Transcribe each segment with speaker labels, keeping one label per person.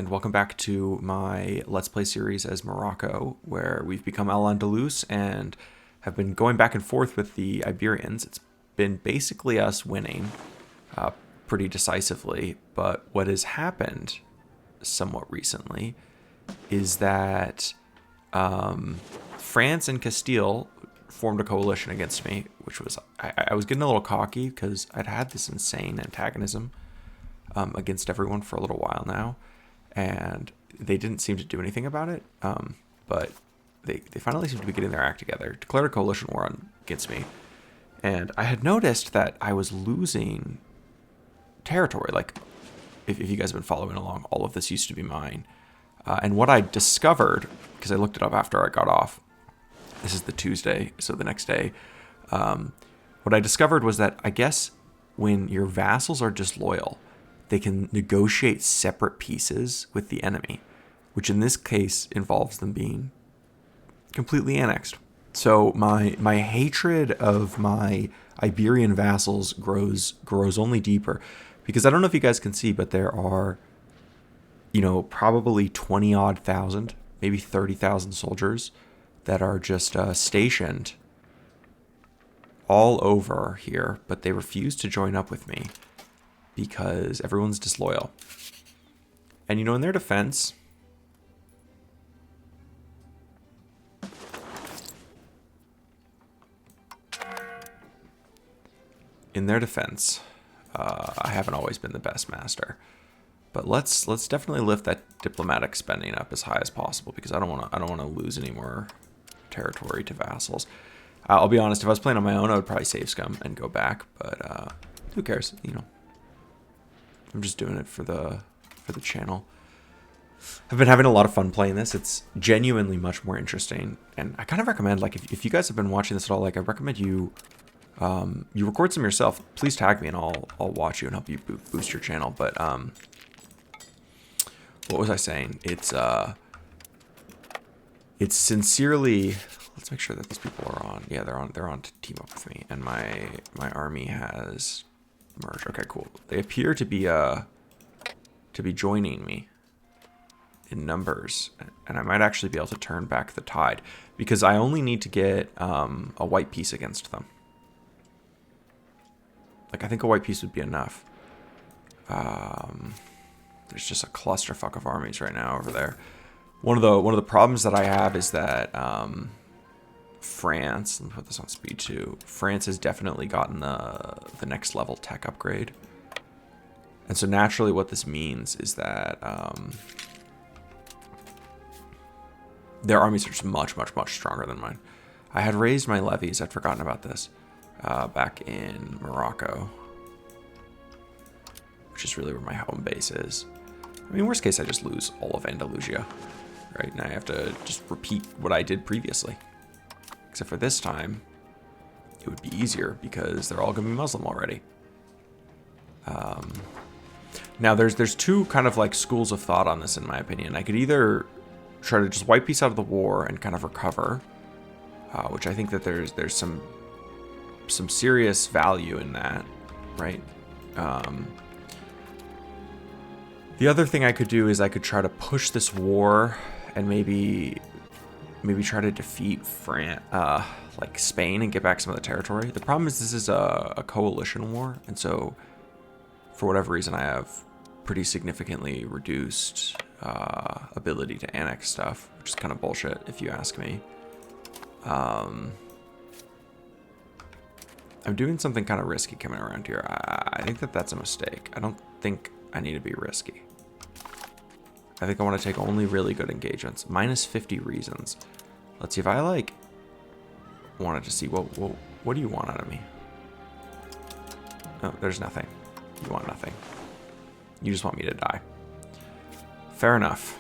Speaker 1: and welcome back to my Let's Play series as Morocco, where we've become Al-Andalus and have been going back and forth with the Iberians. It's been basically us winning pretty decisively, but what has happened somewhat recently is that France and Castile formed a coalition against me, which was, I was getting a little cocky because I'd had this insane antagonism against everyone for a little while now, and they didn't seem to do anything about it, but they finally seem to be getting their act together, declared a coalition war against me, and I had noticed that I was losing territory. Like, if you guys have been following along, all of this used to be mine, and what I discovered, because I looked it up after I got off, this is the Tuesday, so the next day, what I discovered was that I guess when your vassals are disloyal, they can negotiate separate pieces with the enemy, which in this case involves them being completely annexed. So my hatred of my Iberian vassals grows only deeper, because I don't know if you guys can see, but there are, probably 20-odd thousand, maybe 30,000 soldiers that are just stationed all over here, but they refuse to join up with me because everyone's disloyal. And in their defense, I haven't always been the best master. But let's definitely lift that diplomatic spending up as high as possible, because I don't want to lose any more territory to vassals. I'll be honest, if I was playing on my own, I would probably save scum and go back, but who cares? I'm just doing it for the channel. I've been having a lot of fun playing this. It's genuinely much more interesting, and I kind of recommend, like, if you guys have been watching this at all, like, I recommend you you record some yourself. Please tag me and I'll watch you and help you boost your channel. But what was I saying? It's sincerely. Let's make sure that these people are on. Yeah, they're on to team up with me, and my army has merged. Okay, cool. They appear to be joining me in numbers, and I might actually be able to turn back the tide, because I only need to get a white piece against them. Like, I think a white piece would be enough. There's just a clusterfuck of armies right now over there. One of the problems that I have is that France, let me put this on speed 2. France has definitely gotten the next level tech upgrade. And so naturally what this means is that their armies are just much stronger than mine. I had raised my levies, I'd forgotten about this, back in Morocco, which is really where my home base is. I mean, worst case, I just lose all of Andalusia, right? And I have to just repeat what I did previously. Except for this time, it would be easier because they're all going to be Muslim already. Now, there's two kind of like schools of thought on this, in my opinion. I could either try to just wipe peace out of the war and kind of recover, which I think that there's some serious value in that, right? The other thing I could do is I could try to push this war and maybe try to defeat like Spain and get back some of the territory. The problem is this is a coalition war, and so for whatever reason I have pretty significantly reduced ability to annex stuff, which is kind of bullshit if you ask me. I'm doing something kind of risky coming around here. I think that that's a mistake. I don't think I need to be risky. I think I want to take only really good engagements. Minus 50 reasons. Let's see if I, like, wanted to see, what do you want out of me? Oh, there's nothing. You want nothing. You just want me to die. Fair enough.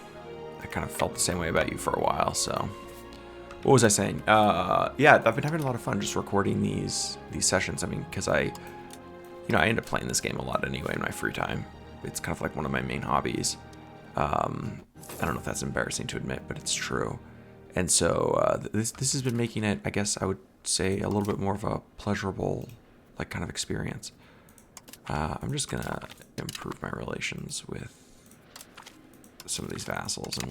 Speaker 1: I kind of felt the same way about you for a while, so... What was I saying? Yeah, I've been having a lot of fun just recording these sessions. I mean, because I end up playing this game a lot anyway in my free time. It's kind of like one of my main hobbies. I don't know if that's embarrassing to admit, but it's true. And so this has been making it, I guess I would say, a little bit more of a pleasurable, like, kind of experience. I'm just gonna improve my relations with some of these vassals, and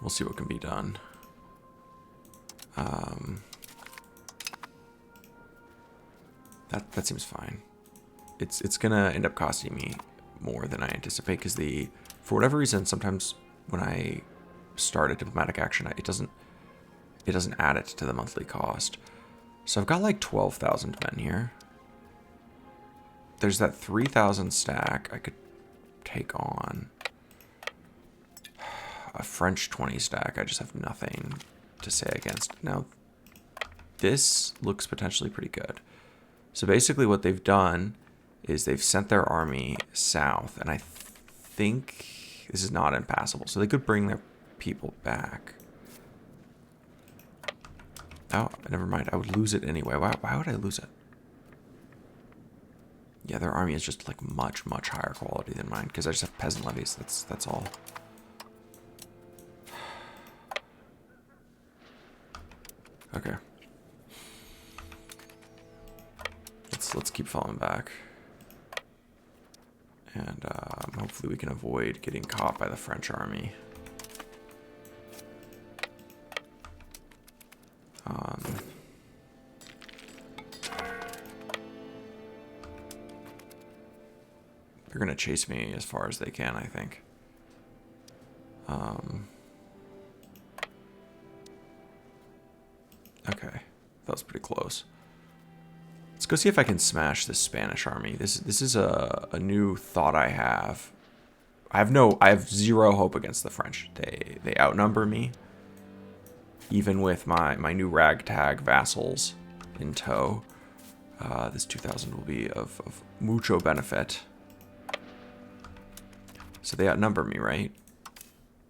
Speaker 1: we'll see what can be done. That seems fine. It's gonna end up costing me more than I anticipate because for whatever reason, sometimes when I start a diplomatic action, it doesn't add it to the monthly cost. So I've got like 12,000 men here. There's that 3,000 stack I could take on. A French 20 stack, I just have nothing to say against. Now, this looks potentially pretty good. So basically what they've done is they've sent their army south, and I think this is not impassable. So they could bring their people back. Oh, never mind. I would lose it anyway. Why would I lose it? Yeah, their army is just like much, much higher quality than mine because I just have peasant levies. That's all. Okay. Let's keep falling back. And hopefully we can avoid getting caught by the French army. They're gonna chase me as far as they can, I think. Okay, that was pretty close. Let's go see if I can smash this Spanish army. This is a new thought I have. I have zero hope against the French. They outnumber me. Even with my new ragtag vassals in tow. This 2,000 will be of mucho benefit. So they outnumber me, right?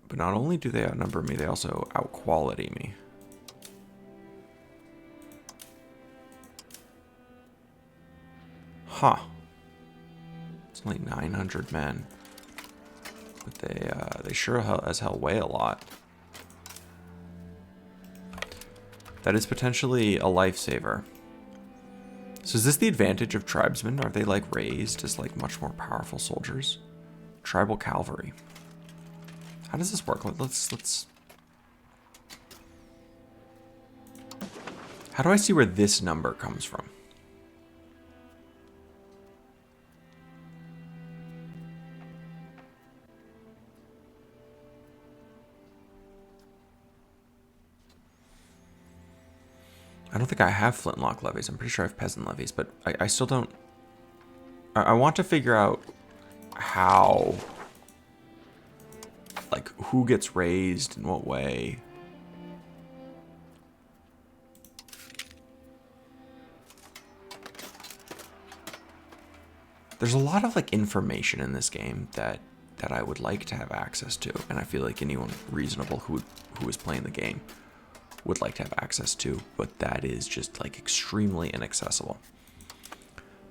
Speaker 1: But not only do they outnumber me, they also outquality me. Huh. It's only 900 men. But they sure as hell weigh a lot. That is potentially a lifesaver. So is this the advantage of tribesmen? Are they like raised as like much more powerful soldiers? Tribal cavalry. How does this work? Let's. How do I see where this number comes from? I don't think I have flintlock levies. I'm pretty sure I have peasant levies, but I still don't. I want to figure out how, like, who gets raised in what way. There's a lot of like information in this game that I would like to have access to, and I feel like anyone reasonable who is playing the game would like to have access to, but that is just like extremely inaccessible.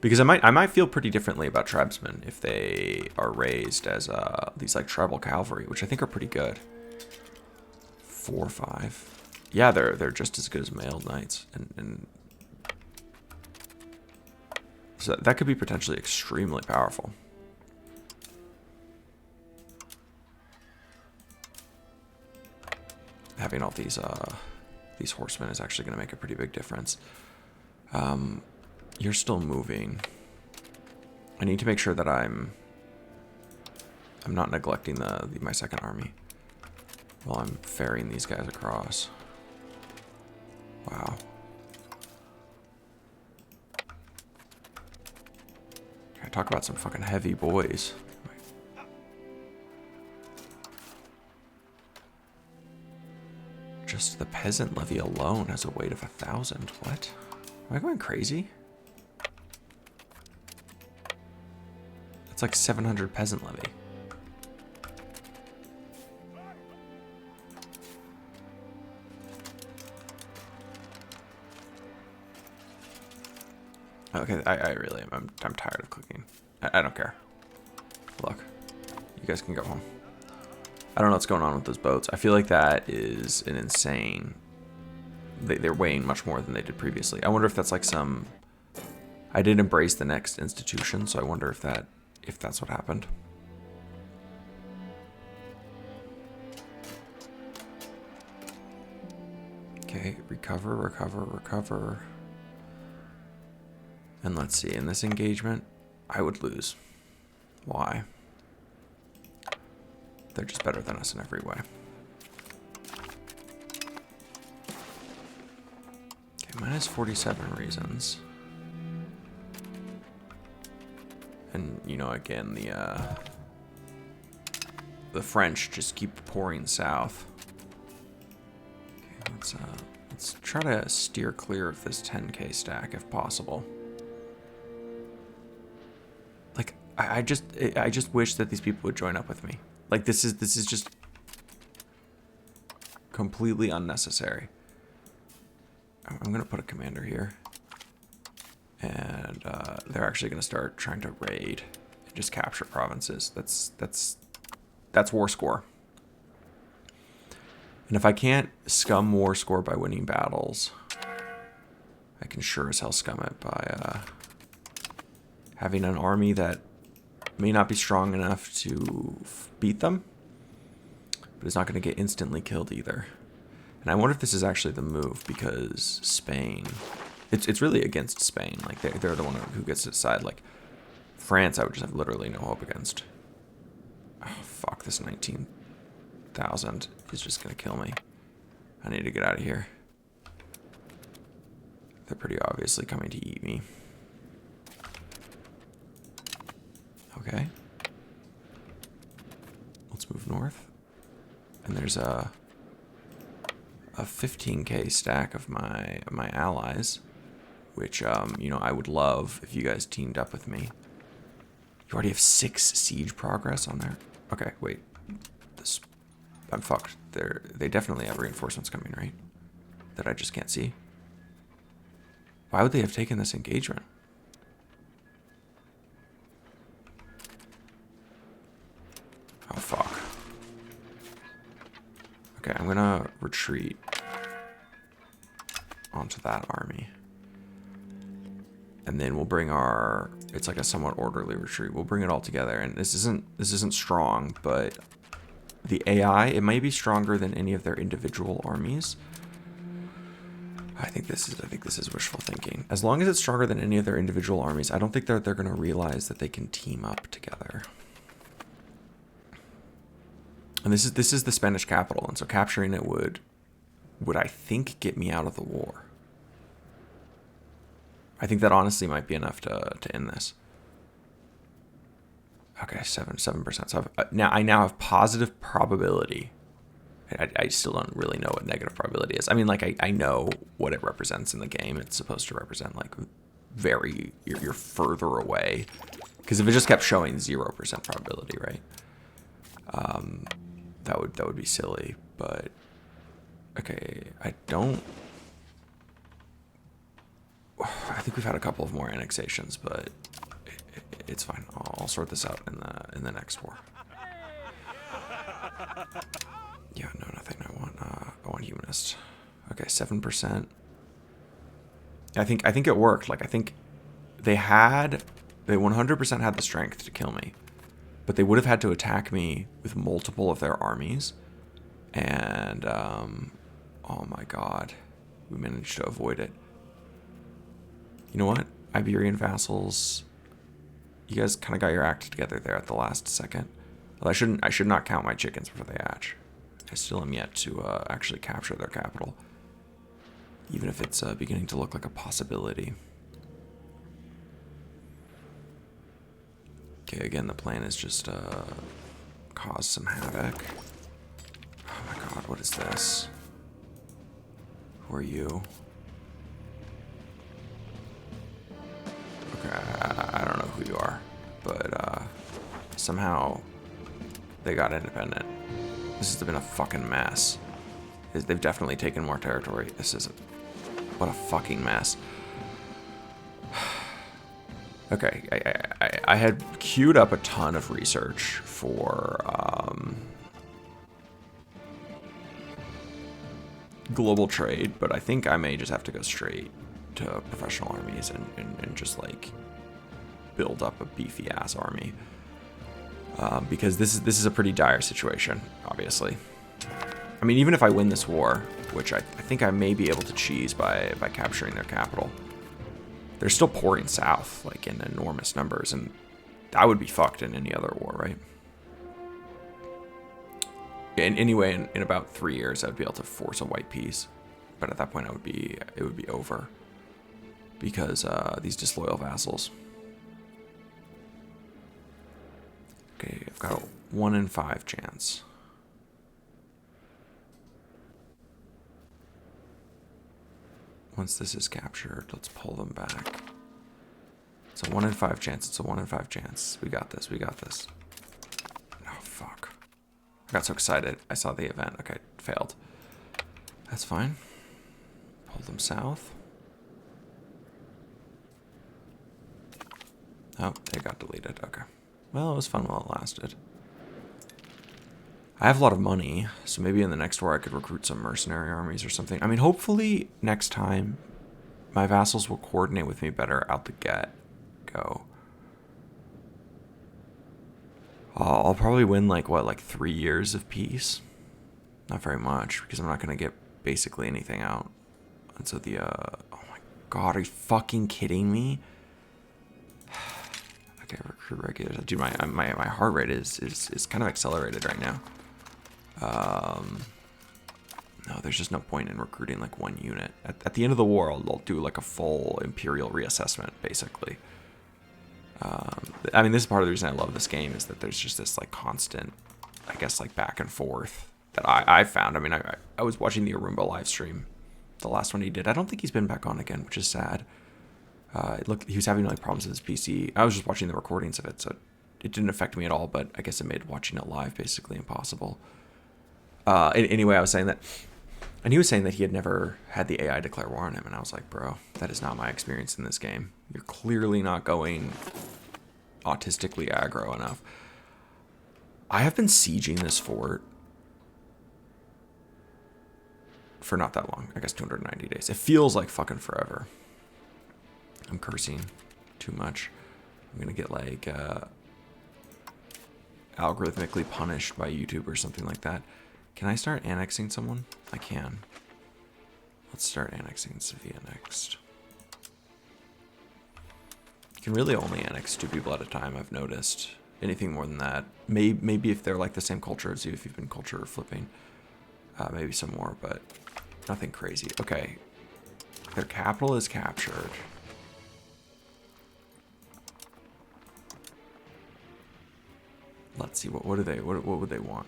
Speaker 1: Because I might feel pretty differently about tribesmen if they are raised as these like tribal cavalry, which I think are pretty good. 4 or 5. Yeah, they're just as good as mailed knights, and so that could be potentially extremely powerful. Having all these horsemen is actually going to make a pretty big difference. You're still moving. I need to make sure that I'm not neglecting my second army while I'm ferrying these guys across. Wow. I talk about some fucking heavy boys. Just the peasant levy alone has a weight of 1,000. What? Am I going crazy? That's like 700 peasant levy. Okay, I really am. I'm tired of cooking. I don't care. Look, you guys can go home. I don't know what's going on with those boats. I feel like that is an insane... They're weighing much more than they did previously. I wonder if that's like some... I did embrace the next institution, so I wonder if that if that's what happened. Okay, recover, recover, recover. And let's see, in this engagement, I would lose. Why? They're just better than us in every way. Okay, minus 47 reasons. And, you know, again, the French just keep pouring south. Okay, let's try to steer clear of this 10k stack if possible. Like, I just wish that these people would join up with me. Like, this is just completely unnecessary. I'm gonna put a commander here, and they're actually gonna start trying to raid and just capture provinces. That's war score. And if I can't scum war score by winning battles, I can sure as hell scum it by having an army that may not be strong enough to beat them, but is not going to get instantly killed either. And I wonder if this is actually the move, because Spain, it's really against Spain. Like, they're the one who gets to decide. Like, France, I would just have literally no hope against. Oh, fuck, this 19,000 is just going to kill me. I need to get out of here. They're pretty obviously coming to eat me. Okay. Let's move north. And there's a 15k stack of my allies, which you know, I would love if you guys teamed up with me. You already have 6 siege progress on there. Okay, wait. I'm fucked. They definitely have reinforcements coming, right? That I just can't see. Why would they have taken this engagement? Oh, fuck. Okay, I'm gonna retreat onto that army. And then we'll bring our, it's like a somewhat orderly retreat. We'll bring it all together. And this isn't strong, but the AI, it might be stronger than any of their individual armies. I think this is wishful thinking. As long as it's stronger than any of their individual armies, I don't think they're gonna realize that they can team up together. And this is the Spanish capital, and so capturing it would I think get me out of the war. I think that honestly might be enough to end this. Okay, 7%. So I now have positive probability. I still don't really know what negative probability is. I mean, like, I know what it represents in the game. It's supposed to represent, like, you're further away. Because if it just kept showing 0% probability, right? That would be silly, but okay, I think we've had a couple of more annexations, but it's fine. I'll sort this out in the next war. Yeah, no, nothing. I want humanist. Okay, 7%. I think it worked. Like, I think they 100% had the strength to kill me. But they would have had to attack me with multiple of their armies. And, oh my god. We managed to avoid it. You know what? Iberian vassals, you guys kind of got your act together there at the last second. Well, I should not count my chickens before they hatch. I still am yet to actually capture their capital. Even if it's beginning to look like a possibility. Okay, again, the plan is just cause some havoc. Oh my god, what is this? Who are you? Okay, I don't know who you are, but somehow they got independent. This has been a fucking mess. They've definitely taken more territory. What a fucking mess. Okay, I had queued up a ton of research for global trade, but I think I may just have to go straight to professional armies and just like build up a beefy ass army. because this is a pretty dire situation, obviously. I mean, even if I win this war, which I think I may be able to cheese by capturing their capital, they're still pouring south, like, in enormous numbers, and I would be fucked in any other war, right? Anyway, in about 3 years, I'd be able to force a white peace, but at that point, it would be over because these disloyal vassals. Okay, I've got a 1 in 5 chance. Once this is captured, let's pull them back. It's a 1 in 5 chance. It's a 1 in 5 chance. We got this. We got this. Oh, fuck. I got so excited. I saw the event. Okay, failed. That's fine. Pull them south. Oh, they got deleted. Okay. Well, it was fun while it lasted. I have a lot of money, so maybe in the next war I could recruit some mercenary armies or something. I mean, hopefully next time my vassals will coordinate with me better out the get-go. I'll probably win, like, what, like 3 years of peace? Not very much, because I'm not going to get basically anything out. And so the, oh my god, are you fucking kidding me? Okay, recruit regulars. Dude, my heart rate is kind of accelerated right now. No, there's just no point in recruiting like one unit. At the end of the war, I'll do like a full imperial reassessment, basically. I mean, this is part of the reason I love this game, is that there's just this like constant, I guess, like back and forth that I found. I mean, I was watching the Arumba live stream, the last one he did. I don't think he's been back on again, which is sad. He was having like problems with his PC. I was just watching the recordings of it, so it didn't affect me at all, but I guess it made watching it live basically impossible. Anyway, I was saying that, and he was saying that he had never had the AI declare war on him, and I was like, bro, that is not my experience in this game. You're clearly not going autistically aggro enough. I have been sieging this fort for not that long. I guess 290 days. It feels like fucking forever. I'm cursing too much. I'm gonna get like algorithmically punished by YouTube or something like that. Can I start annexing someone? I can. Let's start annexing Sevilla next. You can really only annex 2 people at a time, I've noticed. Anything more than that, maybe if they're like the same culture as you, if you've been culture flipping, maybe some more, but nothing crazy. Okay, their capital is captured. Let's see, what would they want?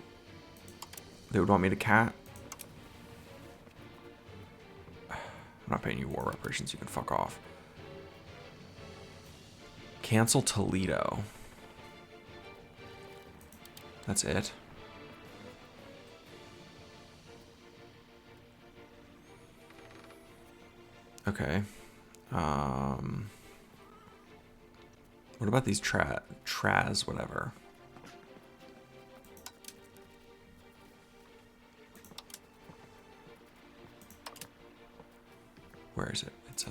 Speaker 1: They would want me to I'm not paying you war reparations, you can fuck off. Cancel Toledo. That's it. Okay. What about these Traz whatever? Where is it? It's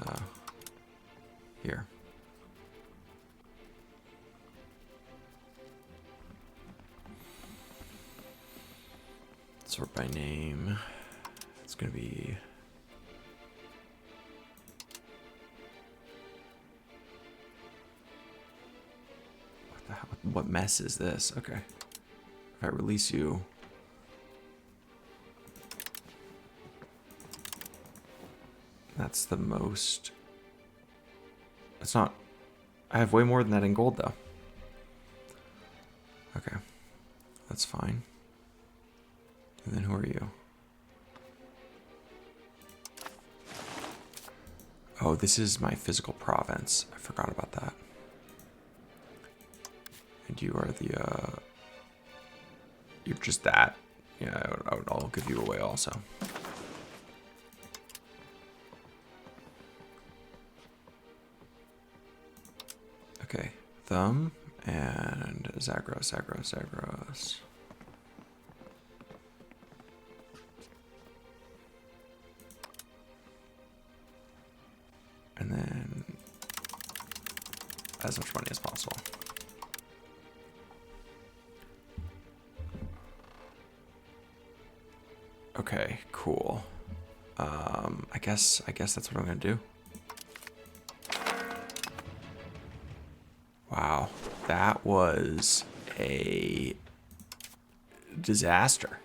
Speaker 1: here. Sort by name. It's gonna be what the hell? What mess is this? Okay. If I release you, that's the most. It's not. I have way more than that in gold, though. Okay. That's fine. And then who are you? Oh, this is my physical province. I forgot about that. And you are the, you're just that. Yeah, I'll give you away also. Okay, Thumb and Zagros. And then as much money as possible. Okay, cool. I guess that's what I'm gonna do. Wow, that was a disaster.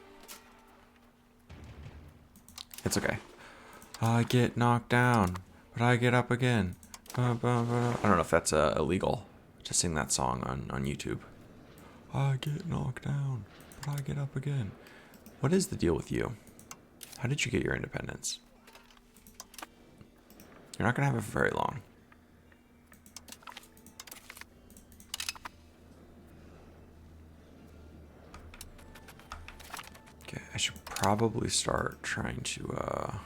Speaker 1: It's okay. I get knocked down, but I get up again. I don't know if that's illegal to sing that song on YouTube. I get knocked down, but I get up again. What is the deal with you? How did you get your independence? You're not gonna have it for very long. Okay, I should probably start trying to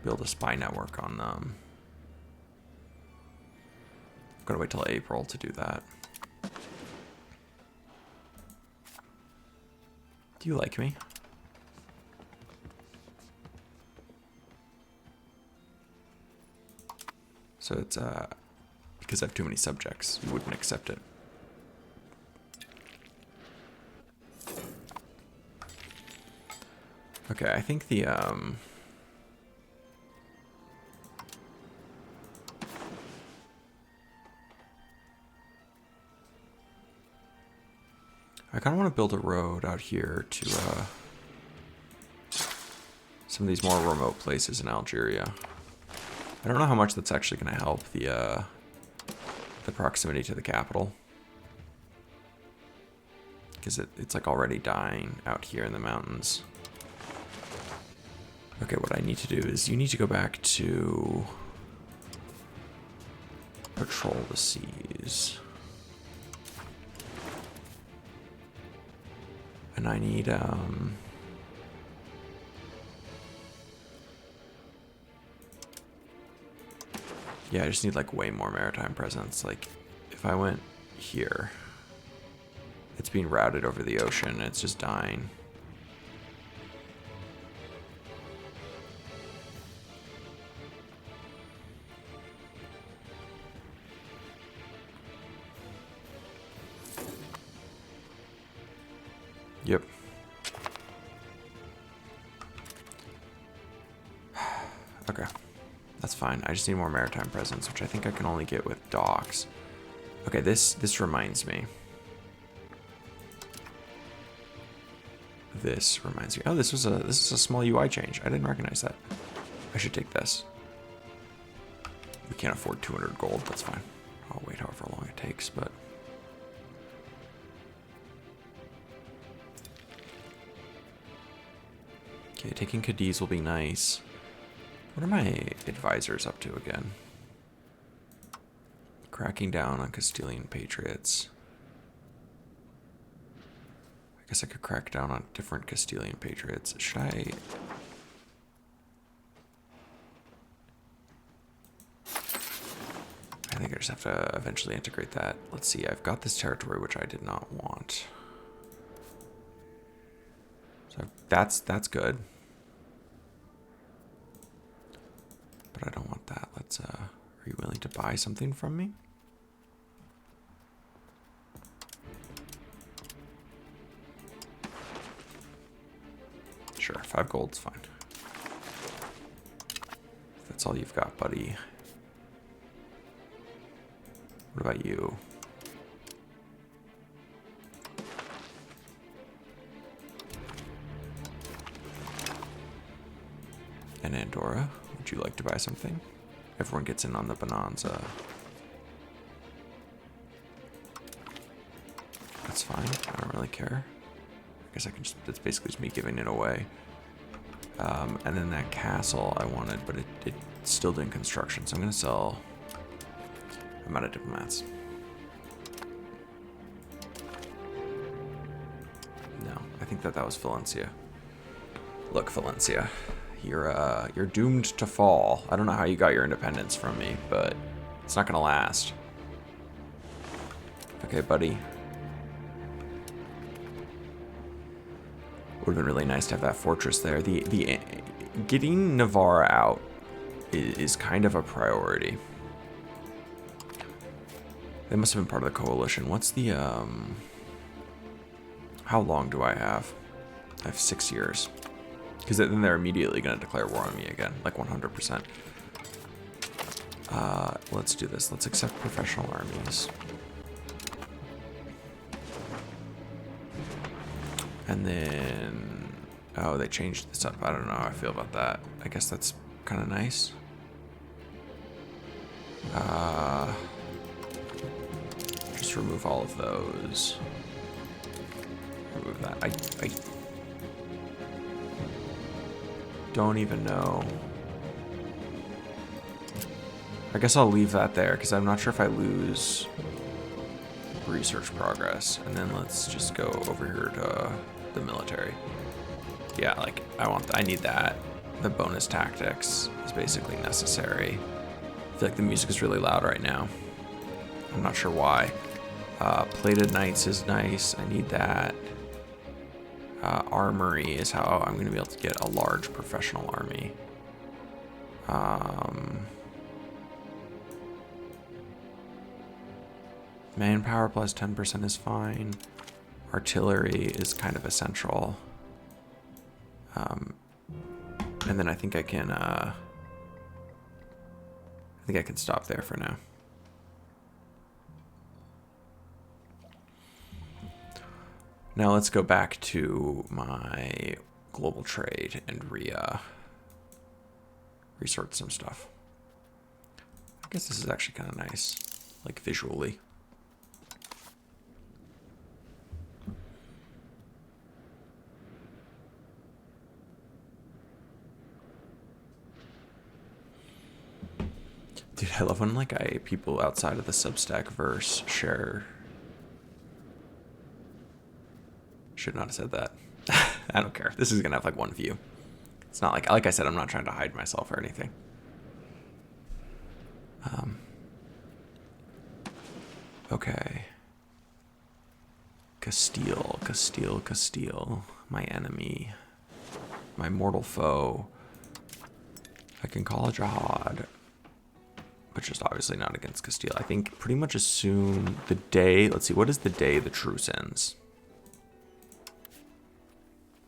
Speaker 1: build a spy network on them. I'm gonna wait till April to do that. Do you like me? So it's because I have too many subjects, you wouldn't accept it. Okay, I think the I kind of want to build a road out here to some of these more remote places in Algeria. I don't know how much that's actually going to help the proximity to the capital, because it's like already dying out here in the mountains. Okay, what I need to do is you need to go back to patrol the seas. And I need, yeah, I just need like way more maritime presence. Like if I went here, it's being routed over the ocean and it's just dying. Yep. Okay. That's fine. I just need more maritime presence, which I think I can only get with docks. Okay, this reminds me. This reminds me. Oh, this is a small UI change. I didn't recognize that. I should take this. We can't afford 200 gold. That's fine. I'll wait however long it takes, but okay, taking Cadiz will be nice. What are my advisors up to again? Cracking down on Castilian patriots. I guess I could crack down on different Castilian patriots. Should I? I think I just have to eventually integrate that. Let's see, I've got this territory which I did not want. So that's good. But I don't want that. Let's are you willing to buy something from me? Sure, 5 gold's fine. If that's all you've got, buddy. What about you? And Andorra, would you like to buy something? Everyone gets in on the bonanza. That's fine. I don't really care. I guess I can just, that's basically just me giving it away. And then that castle I wanted, but it still did construction, so I'm gonna sell. I'm out of diplomats. No, I think that was Valencia. Look, Valencia, you're doomed to fall. I don't know how you got your independence from me, but it's not gonna last. Okay, buddy. Would have been really nice to have that fortress there. The getting Navarra out is kind of a priority. They must have been part of the coalition. What's the how long do I have? I have 6 years. Because then they're immediately going to declare war on me again, like 100%. Let's do this. Let's accept professional armies. And then, oh, they changed this up. I don't know how I feel about that. I guess that's kind of nice. Just remove all of those. Remove that. I don't even know. I guess I'll leave that there because I'm not sure if I lose research progress. And then let's just go over here to the military. Yeah, like I need that. The bonus tactics is basically necessary. I feel like the music is really loud right now. I'm not sure why. Plated Knights is nice. I need that. Armory is how I'm going to be able to get a large professional army. Manpower plus 10% is fine. Artillery is kind of essential. And then I think I can stop there for now. Now let's go back to my global trade and resort some stuff. I guess this is actually kind of nice, like visually. Dude, I love when like people outside of the Substack verse share. Should not have said that. I don't care. This is gonna have like one view. It's not like I said, I'm not trying to hide myself or anything. Okay. Castile, Castile, Castile. My enemy. My mortal foe. I can call a jihad. But just obviously not against Castile. I think pretty much assume the day. Let's see, what is the day the truce ends?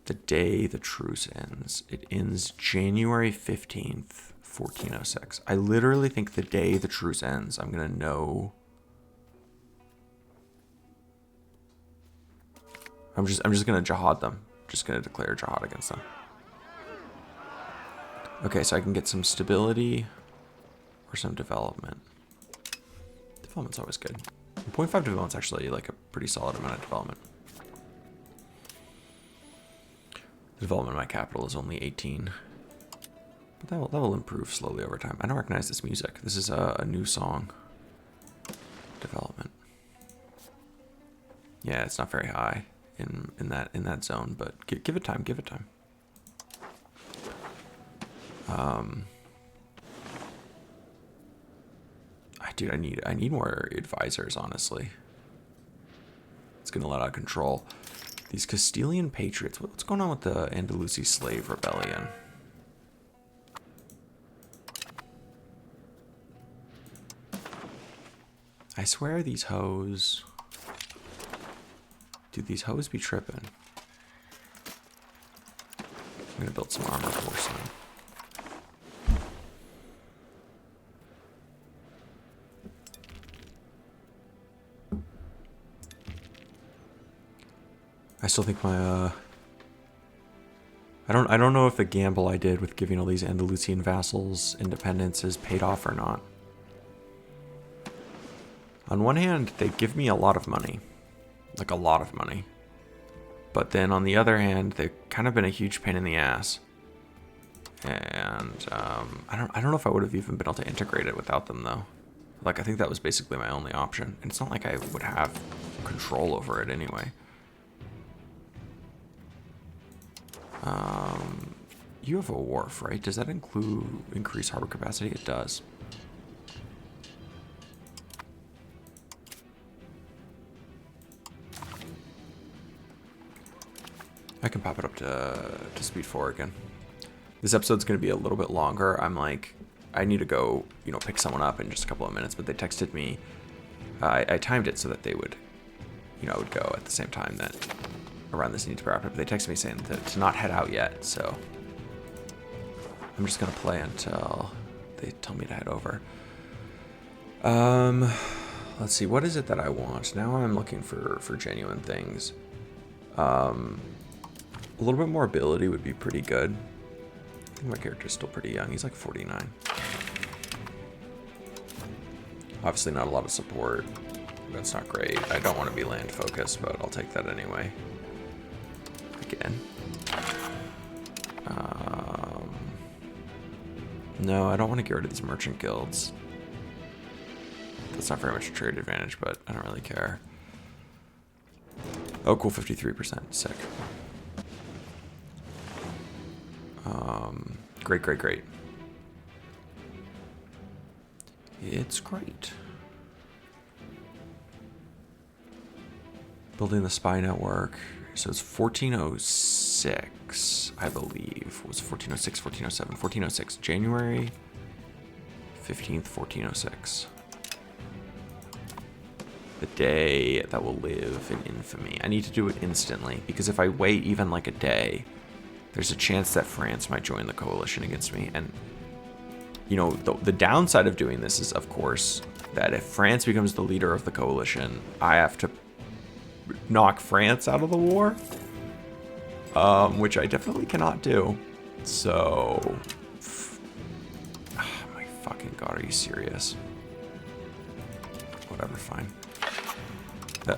Speaker 1: The day the truce ends. It ends January 15th, 1406. I literally think the day the truce ends, I'm going to know. I'm just going to jihad them. Just going to declare jihad against them. Okay, so I can get some stability or some development. Development's always good. 0.5 development's actually like a pretty solid amount of development. The development of my capital is only 18. But that will improve slowly over time. I don't recognize this music. This is a new song. Development. Yeah, it's not very high in that zone, but give it time, give it time. Dude, I need more advisors, honestly. It's getting a lot out of control. These Castilian patriots, what's going on with the Andalusi slave rebellion? I swear these hoes. Dude, these hoes be tripping. I'm gonna build some armor force now. I still think my I don't know if the gamble I did with giving all these Andalusian vassals independence is paid off or not. On one hand, they give me a lot of money. Like a lot of money. But then on the other hand, they've kind of been a huge pain in the ass. And I don't know if I would have even been able to integrate it without them though. Like I think that was basically my only option. And it's not like I would have control over it anyway. You have a wharf, right? Does that include increased harbor capacity? It does. I can pop it up to speed 4 again. This episode's going to be a little bit longer. I'm like, I need to go, pick someone up in just a couple of minutes, but they texted me. I timed it so that they would, I would go at the same time that around this need to wrap up. They texted me saying to not head out yet, so I'm just gonna play until they tell me to head over. Let's see, what is it that I want? Now I'm looking for genuine things. A little bit more ability would be pretty good. I think my character's still pretty young. He's like 49. Obviously not a lot of support. That's not great. I don't want to be land focused, but I'll take that anyway. Again. No, I don't want to get rid of these merchant guilds. That's not very much a trade advantage, but I don't really care. Oh, cool, 53%. Sick. Great, great, great. It's great. Building the spy network. So it's 1406, I believe. Was 1406, 1407, 1406. January 15th, 1406. The day that will live in infamy. I need to do it instantly, because if I wait even like a day, there's a chance that France might join the coalition against me. And, you know, the downside of doing this is, of course, that if France becomes the leader of the coalition, I have to knock France out of the war, which I definitely cannot do. So, oh my fucking god, are you serious? Whatever, fine.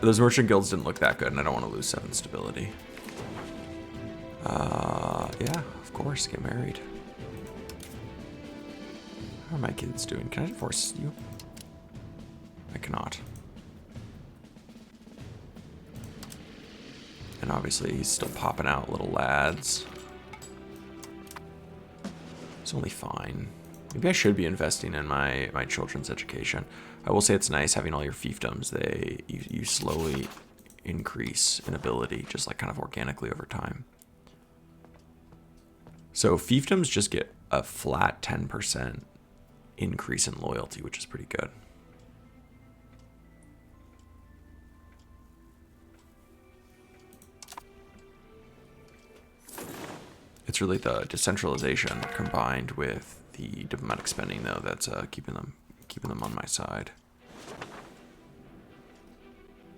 Speaker 1: Those merchant guilds didn't look that good, and I don't want to lose 7 stability. Yeah, of course, get married. How are my kids doing? Can I divorce you? I cannot. And obviously he's still popping out little lads. It's only fine. Maybe I should be investing in my children's education. I will say it's nice having all your fiefdoms. You slowly increase in ability, just like kind of organically over time. So fiefdoms just get a flat 10% increase in loyalty, which is pretty good. It's really the decentralization combined with the diplomatic spending, though, that's keeping them on my side.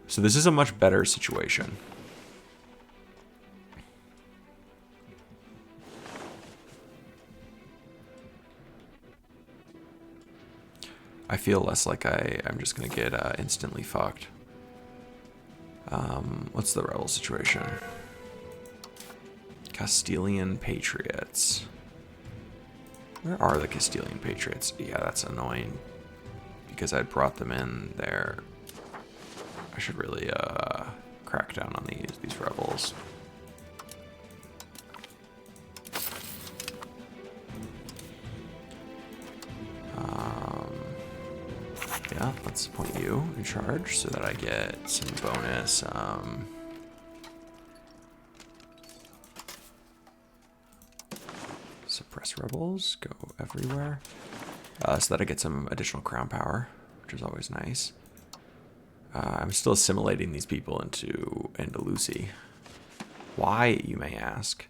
Speaker 1: So this is a much better situation. I feel less like I'm just gonna get instantly fucked. What's the rebel situation? Castilian Patriots. Where are the Castilian Patriots? Yeah, that's annoying. Because I brought them in there. I should really crack down on these rebels. Yeah, let's appoint you in charge so that I get some bonus. Suppress rebels, go everywhere. So that I get some additional crown power, which is always nice. I'm still assimilating these people into Andalusi. Why, you may ask?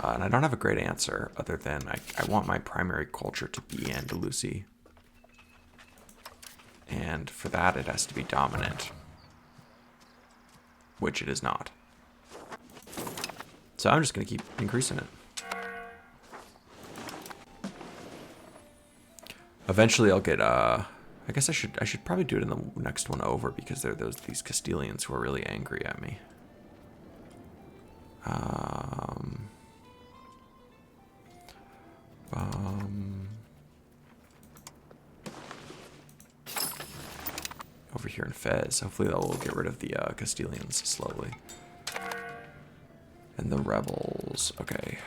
Speaker 1: And I don't have a great answer other than I want my primary culture to be Andalusi. And for that, it has to be dominant, which it is not. So I'm just going to keep increasing it. Eventually, I'll get. I guess I should probably do it in the next one over because there are these Castilians who are really angry at me. Over here in Fez. Hopefully that will get rid of the Castilians slowly. And the rebels. Okay.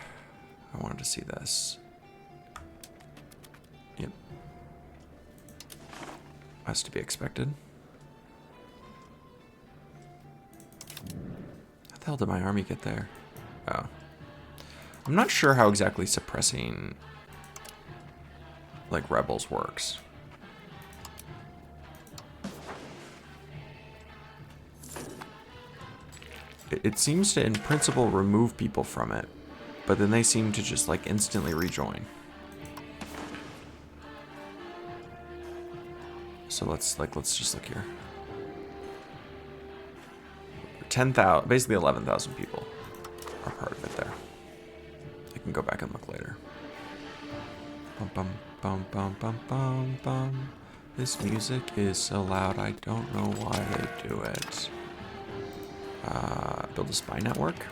Speaker 1: I wanted to see this. Yep. Has to be expected. How the hell did my army get there? Oh. I'm not sure how exactly suppressing like rebels works. It seems to, in principle, remove people from it, but then they seem to just like instantly rejoin. So let's just look here. 10,000, basically 11,000 people are part of it there. I can go back and look later. Bum bum bum bum bum bum bum. This music is so loud, I don't know why they do it. Build a spy network.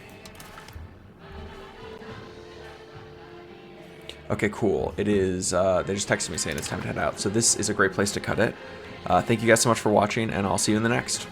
Speaker 1: Okay, cool. It is, they just texted me saying it's time to head out. So this is a great place to cut it. Thank you guys so much for watching, and I'll see you in the next.